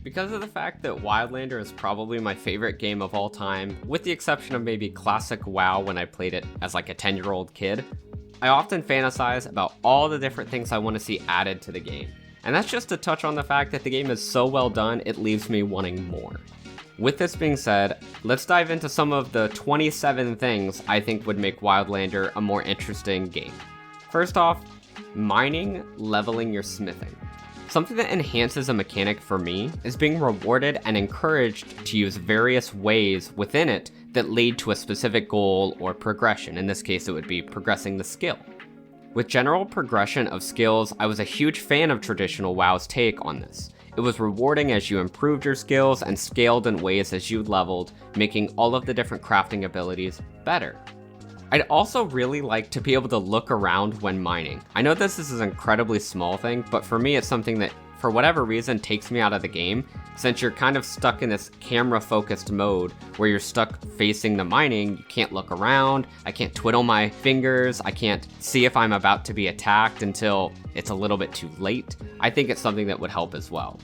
Because of the fact that Wildlander is probably my favorite game of all time, with the exception of maybe classic WoW when I played it as like a 10-year-old kid, I often fantasize about all the different things I want to see added to the game. And that's just to touch on the fact that the game is so well done, it leaves me wanting more. With this being said, let's dive into some of the 27 things I think would make Wildlander a more interesting game. First off, mining, leveling your smithing. Something that enhances a mechanic for me is being rewarded and encouraged to use various ways within it that lead to a specific goal or progression. In this case, it would be progressing the skill. With general progression of skills, I was a huge fan of traditional WoW's take on this. It was rewarding as you improved your skills and scaled in ways as you leveled, making all of the different crafting abilities better. I'd also really like to be able to look around when mining. I know this is an incredibly small thing, but for me it's something that, for whatever reason, takes me out of the game, since you're kind of stuck in this camera-focused mode where you're stuck facing the mining. You can't look around, I can't twiddle my fingers, I can't see if I'm about to be attacked until it's a little bit too late. I think it's something that would help as well.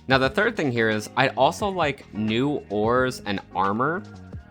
Now the third thing here is I'd also like new ores and armor.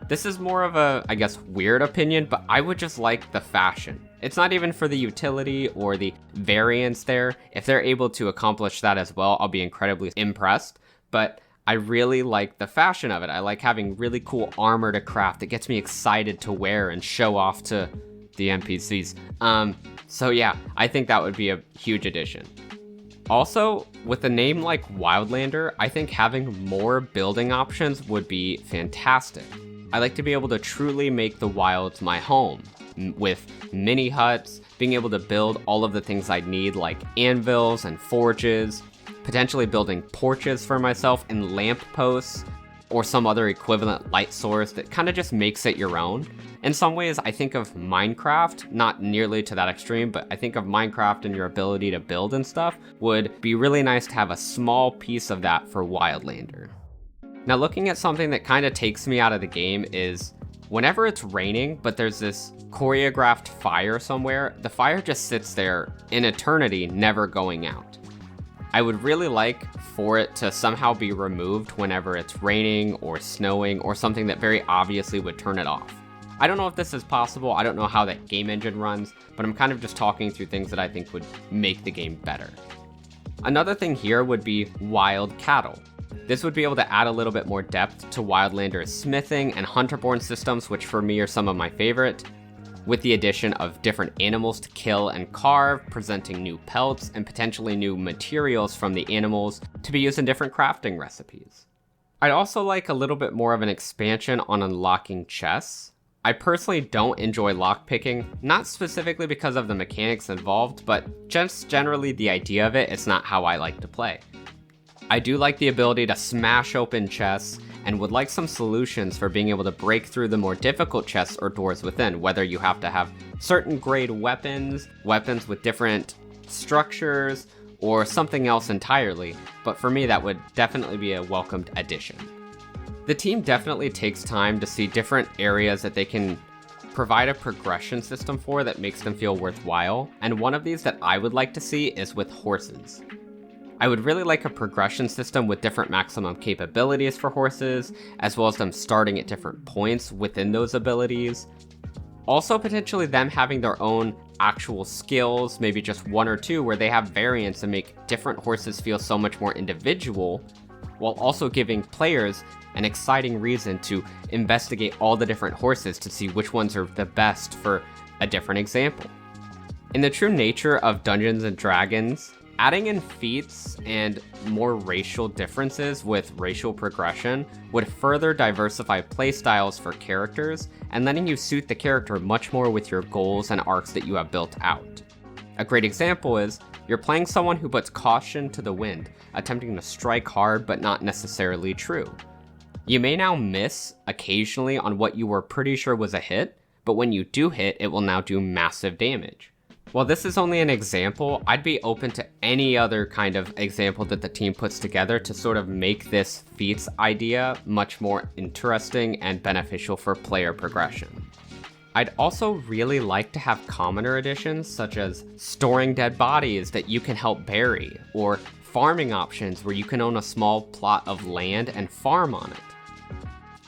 This is more of a, I guess, weird opinion, but I would just like the fashion. It's not even for the utility or the variance there. If they're able to accomplish that as well, I'll be incredibly impressed. But I really like the fashion of it. I like having really cool armor to craft. It gets me excited to wear and show off to the NPCs. So yeah, I think that would be a huge addition. Also, with a name like Wildlander, I think having more building options would be fantastic. I like to be able to truly make the wilds my home, with mini huts, being able to build all of the things I need like anvils and forges, potentially building porches for myself and lamp posts, or some other equivalent light source that kind of just makes it your own. In some ways, I think of Minecraft, not nearly to that extreme, but I think of Minecraft and your ability to build and stuff would be really nice to have a small piece of that for Wildlander. Now looking at something that kind of takes me out of the game is whenever it's raining, but there's this choreographed fire somewhere, the fire just sits there in eternity, never going out. I would really like for it to somehow be removed whenever it's raining or snowing or something that very obviously would turn it off. I don't know if this is possible, I don't know how that game engine runs, but I'm kind of just talking through things that I think would make the game better. Another thing here would be wild cattle. This would be able to add a little bit more depth to Wildlander's smithing and hunter-born systems, which for me are some of my favorite, with the addition of different animals to kill and carve, presenting new pelts and potentially new materials from the animals to be used in different crafting recipes. I'd also like a little bit more of an expansion on unlocking chests. I personally don't enjoy lockpicking, not specifically because of the mechanics involved, but just generally the idea of it, it's not how I like to play. I do like the ability to smash open chests and would like some solutions for being able to break through the more difficult chests or doors within, whether you have to have certain grade weapons with different structures, or something else entirely, but for me that would definitely be a welcomed addition. The team definitely takes time to see different areas that they can provide a progression system for that makes them feel worthwhile, and one of these that I would like to see is with horses. I would really like a progression system with different maximum capabilities for horses, as well as them starting at different points within those abilities. Also potentially them having their own actual skills, maybe just one or two, where they have variants and make different horses feel so much more individual, while also giving players an exciting reason to investigate all the different horses to see which ones are the best for a different example. In the true nature of Dungeons & Dragons, adding in feats and more racial differences with racial progression would further diversify playstyles for characters and letting you suit the character much more with your goals and arcs that you have built out. A great example is, you're playing someone who puts caution to the wind, attempting to strike hard but not necessarily true. You may now miss occasionally on what you were pretty sure was a hit, but when you do hit, it will now do massive damage. While this is only an example, I'd be open to any other kind of example that the team puts together to sort of make this feats idea much more interesting and beneficial for player progression. I'd also really like to have commoner additions such as storing dead bodies that you can help bury, or farming options where you can own a small plot of land and farm on it.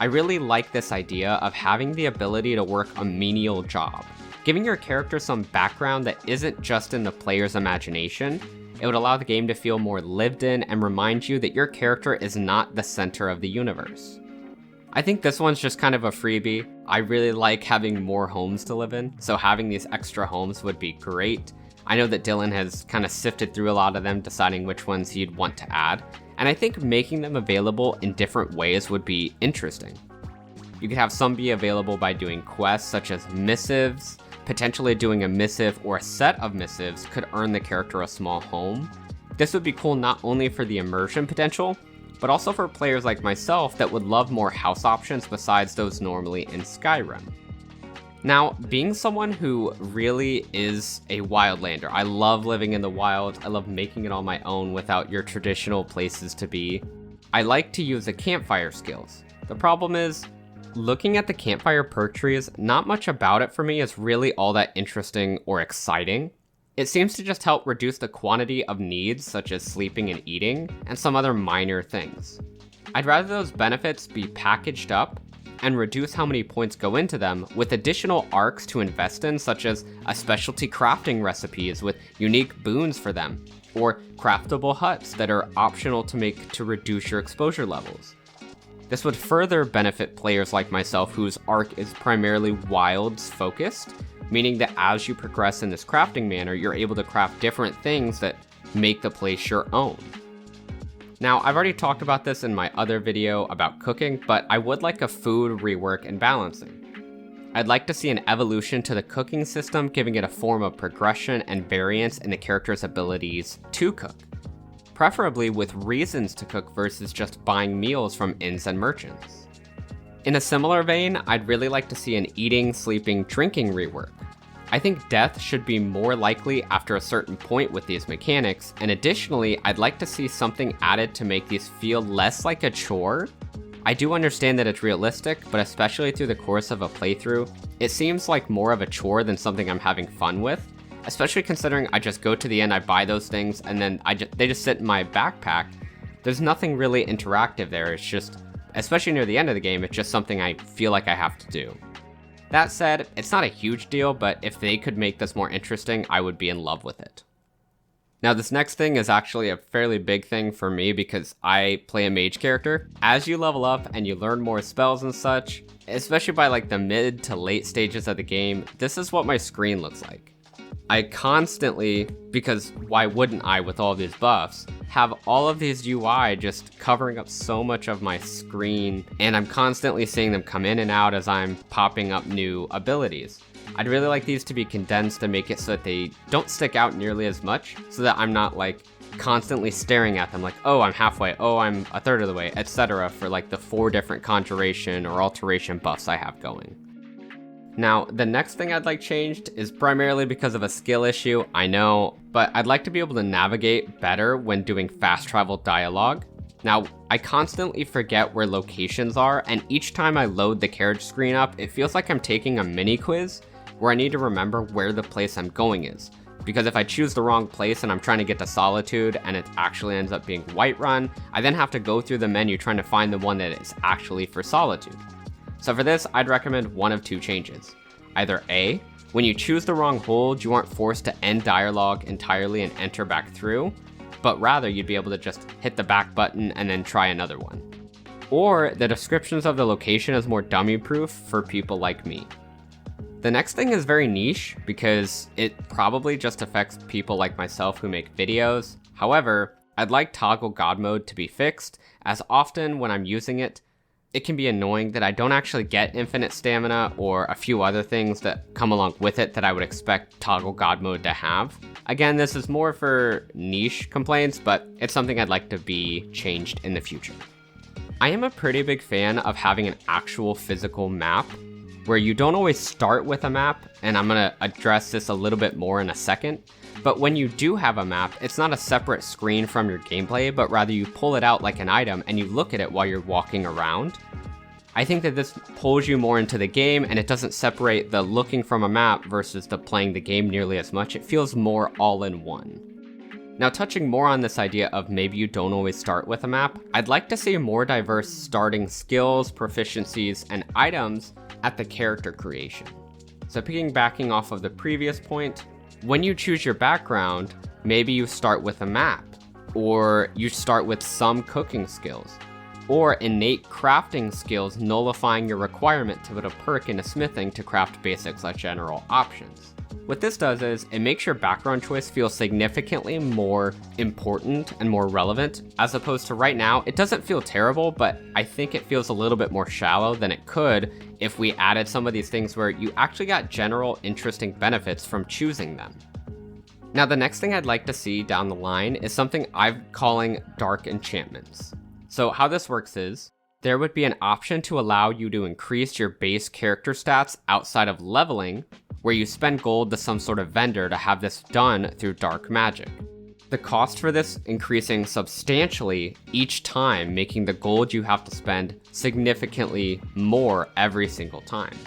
I really like this idea of having the ability to work a menial job, giving your character some background that isn't just in the player's imagination. It would allow the game to feel more lived in and remind you that your character is not the center of the universe. I think this one's just kind of a freebie. I really like having more homes to live in, so having these extra homes would be great. I know that Dylan has kind of sifted through a lot of them, deciding which ones he'd want to add, and I think making them available in different ways would be interesting. You could have some be available by doing quests such as missives. Potentially doing a missive or a set of missives could earn the character a small home. This would be cool not only for the immersion potential, but also for players like myself that would love more house options besides those normally in Skyrim. Now, being someone who really is a Wildlander, I love living in the wild, I love making it on my own without your traditional places to be. I like to use the campfire skills. The problem is, looking at the campfire perk trees, not much about it for me is really all that interesting or exciting. It seems to just help reduce the quantity of needs such as sleeping and eating, and some other minor things. I'd rather those benefits be packaged up and reduce how many points go into them with additional arcs to invest in, such as a specialty crafting recipes with unique boons for them, or craftable huts that are optional to make to reduce your exposure levels. This would further benefit players like myself whose arc is primarily wilds focused, meaning that as you progress in this crafting manner, you're able to craft different things that make the place your own. Now, I've already talked about this in my other video about cooking, but I would like a food rework and balancing. I'd like to see an evolution to the cooking system, giving it a form of progression and variance in the character's abilities to cook. Preferably with reasons to cook versus just buying meals from inns and merchants. In a similar vein, I'd really like to see an eating, sleeping, drinking rework. I think death should be more likely after a certain point with these mechanics, and additionally, I'd like to see something added to make these feel less like a chore. I do understand that it's realistic, but especially through the course of a playthrough, it seems like more of a chore than something I'm having fun with. Especially considering I just go to the end, I buy those things, and then they just sit in my backpack. There's nothing really interactive there. It's just, especially near the end of the game, it's just something I feel like I have to do. That said, it's not a huge deal, but if they could make this more interesting, I would be in love with it. Now, this next thing is actually a fairly big thing for me because I play a mage character. As you level up and you learn more spells and such, especially by like the mid to late stages of the game, this is what my screen looks like. I constantly, because why wouldn't I with all these buffs, have all of these UI just covering up so much of my screen, and I'm constantly seeing them come in and out as I'm popping up new abilities. I'd really like these to be condensed to make it so that they don't stick out nearly as much, so that I'm not like constantly staring at them like, oh, I'm halfway, oh, I'm a third of the way, etc. for like the 4 different conjuration or alteration buffs I have going. Now, the next thing I'd like changed is primarily because of a skill issue, I know, but I'd like to be able to navigate better when doing fast travel dialogue. Now, I constantly forget where locations are, and each time I load the carriage screen up, it feels like I'm taking a mini quiz where I need to remember where the place I'm going is. Because if I choose the wrong place and I'm trying to get to Solitude and it actually ends up being Whiterun, I then have to go through the menu trying to find the one that is actually for Solitude. So for this, I'd recommend one of 2 changes. Either A, when you choose the wrong hold, you aren't forced to end dialogue entirely and enter back through, but rather you'd be able to just hit the back button and then try another one. Or the descriptions of the location is more dummy-proof for people like me. The next thing is very niche because it probably just affects people like myself who make videos. However, I'd like toggle god mode to be fixed, as often when I'm using it, it can be annoying that I don't actually get infinite stamina or a few other things that come along with it that I would expect toggle god mode to have. Again, this is more for niche complaints, but it's something I'd like to be changed in the future. I am a pretty big fan of having an actual physical map where you don't always start with a map, and I'm gonna address this a little bit more in a second. But when you do have a map, it's not a separate screen from your gameplay, but rather you pull it out like an item and you look at it while you're walking around. I think that this pulls you more into the game, and it doesn't separate the looking from a map versus the playing the game nearly as much. It feels more all in one. Now, touching more on this idea of maybe you don't always start with a map, I'd like to see more diverse starting skills, proficiencies, and items at the character creation. So piggybacking off of the previous point, when you choose your background, maybe you start with a map, or you start with some cooking skills, or innate crafting skills nullifying your requirement to put a perk into smithing to craft basics like general options. What this does is it makes your background choice feel significantly more important and more relevant, as opposed to right now. It doesn't feel terrible, but I think it feels a little bit more shallow than it could if we added some of these things where you actually got general interesting benefits from choosing them. Now, the next thing I'd like to see down the line is something I'm calling dark enchantments. So how this works is, there would be an option to allow you to increase your base character stats outside of leveling, where you spend gold to some sort of vendor to have this done through dark magic. The cost for this increasing substantially each time, making the gold you have to spend significantly more every single time.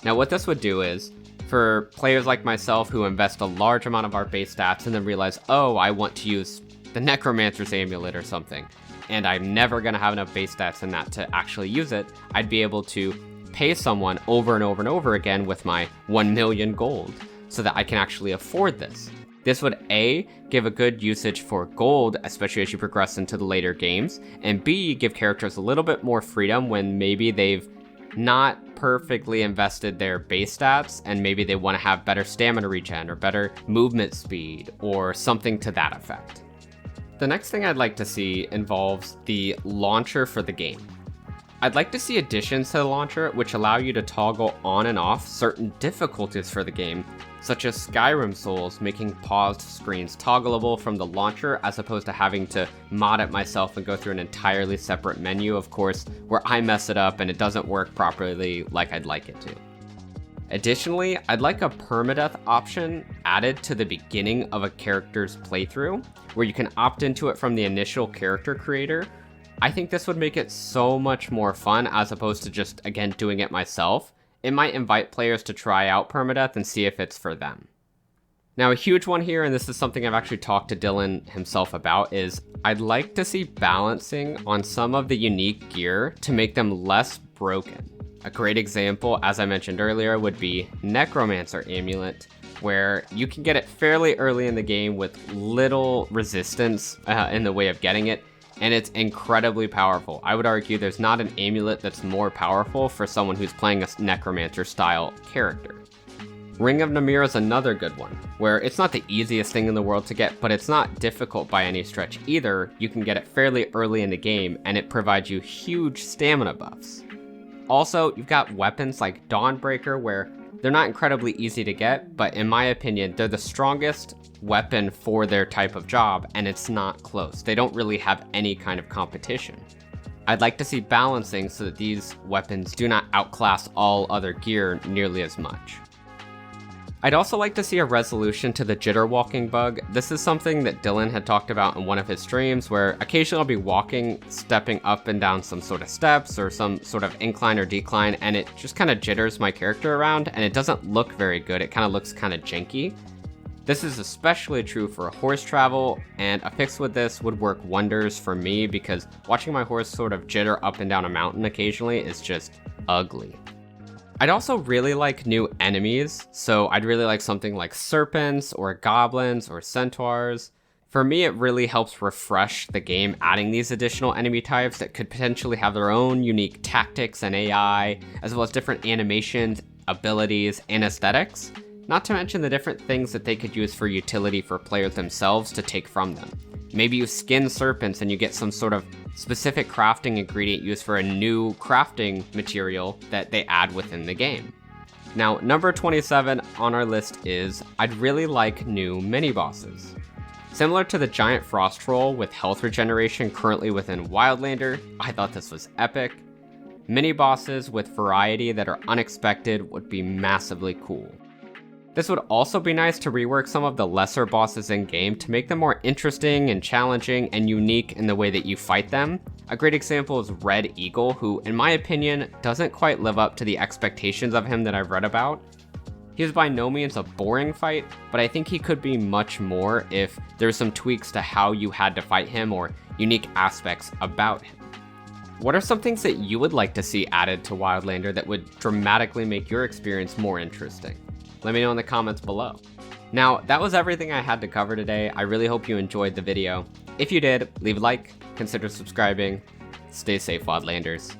Now, what this would do is, for players like myself who invest a large amount of our base stats and then realize, oh, I want to use the Necromancer's Amulet or something, and I'm never going to have enough base stats in that to actually use it, I'd be able to pay someone over and over and over again with my 1 million gold so that I can actually afford this. This would A, give a good usage for gold, especially as you progress into the later games, and B, give characters a little bit more freedom when maybe they've not perfectly invested their base stats and maybe they want to have better stamina regen or better movement speed or something to that effect. The next thing I'd like to see involves the launcher for the game. I'd like to see additions to the launcher which allow you to toggle on and off certain difficulties for the game, such as Skyrim Souls making paused screens toggleable from the launcher as opposed to having to mod it myself and go through an entirely separate menu, of course, where I mess it up and it doesn't work properly like I'd like it to. Additionally, I'd like a permadeath option added to the beginning of a character's playthrough, where you can opt into it from the initial character creator. I think this would make it so much more fun as opposed to just, again, doing it myself. It might invite players to try out permadeath and see if it's for them. Now, a huge one here, and this is something I've actually talked to Dylan himself about, is I'd like to see balancing on some of the unique gear to make them less broken. A great example, as I mentioned earlier, would be Necromancer Amulet, where you can get it fairly early in the game with little resistance in the way of getting it, and it's incredibly powerful. I would argue there's not an amulet that's more powerful for someone who's playing a Necromancer-style character. Ring of Namir is another good one, where it's not the easiest thing in the world to get, but it's not difficult by any stretch either. You can get it fairly early in the game, and it provides you huge stamina buffs. Also, you've got weapons like Dawnbreaker, where they're not incredibly easy to get, but in my opinion, they're the strongest weapon for their type of job, and it's not close. They don't really have any kind of competition. I'd like to see balancing so that these weapons do not outclass all other gear nearly as much. I'd also like to see a resolution to the jitter walking bug. This is something that Dylan had talked about in one of his streams, where occasionally I'll be walking, stepping up and down some sort of steps or some sort of incline or decline, and it just kind of jitters my character around, and it doesn't look very good. It kind of looks kind of janky. This is especially true for horse travel, and a fix with this would work wonders for me because watching my horse sort of jitter up and down a mountain occasionally is just ugly. I'd also really like new enemies, so I'd really like something like serpents or goblins or centaurs. For me, it really helps refresh the game adding these additional enemy types that could potentially have their own unique tactics and AI, as well as different animations, abilities, and aesthetics, not to mention the different things that they could use for utility for players themselves to take from them. Maybe you skin serpents and you get some sort of specific crafting ingredient used for a new crafting material that they add within the game. Now, number 27 on our list is I'd really like new mini-bosses. Similar to the giant frost troll with health regeneration currently within Wildlander, I thought this was epic. Mini-bosses with variety that are unexpected would be massively cool. This would also be nice to rework some of the lesser bosses in-game to make them more interesting and challenging and unique in the way that you fight them. A great example is Red Eagle, who, in my opinion, doesn't quite live up to the expectations of him that I've read about. He was by no means a boring fight, but I think he could be much more if there's some tweaks to how you had to fight him or unique aspects about him. What are some things that you would like to see added to Wildlander that would dramatically make your experience more interesting? Let me know in the comments below. Now, that was everything I had to cover today. I really hope you enjoyed the video. If you did, leave a like, consider subscribing. Stay safe, Wildlanders.